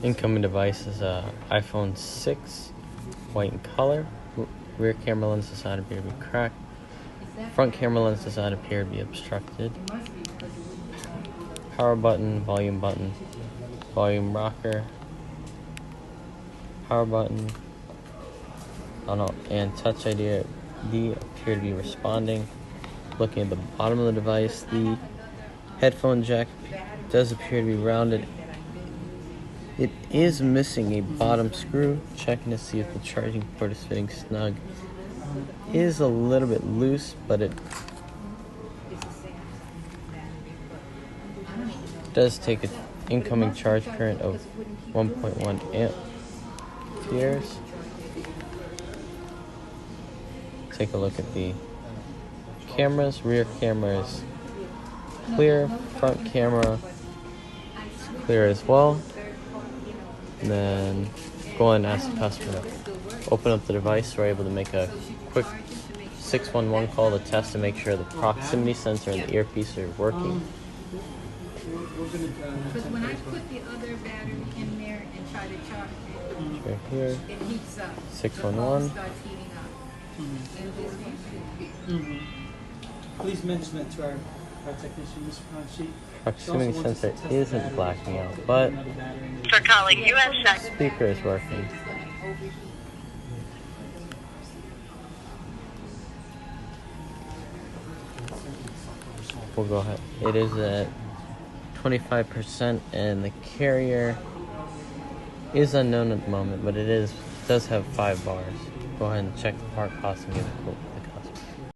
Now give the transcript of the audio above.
Incoming device is a iPhone 6, white in color. Rear camera lens does not appear to be cracked. Front camera lens does not appear to be obstructed. Power button, volume rocker, power button, and Touch ID appear to be responding. Looking at the bottom of the device, the headphone jack does appear to be rounded. It is missing a bottom screw. Checking to see if the charging port is fitting snug. Is a little bit loose, but it does take an incoming charge current of 1.1 amperes. Take a look at the cameras. Rear camera is clear. Front camera is clear as well. And then go ahead and ask the customer to open up the device. We're able to make a quick 611 call to test to make sure the proximity sensor and the earpiece are working. Because when I put the other battery in there and try to charge it, right here, it heats up. 611. The phone starts heating up. Please mention that to our technician, Mr. Conchi. Proximity sensor isn't blacking out, but For calling US speaker is working. We'll go ahead. It is at 25%, and the carrier is unknown at the moment, but it does have 5 bars. Go ahead and check the part cost and get a quote.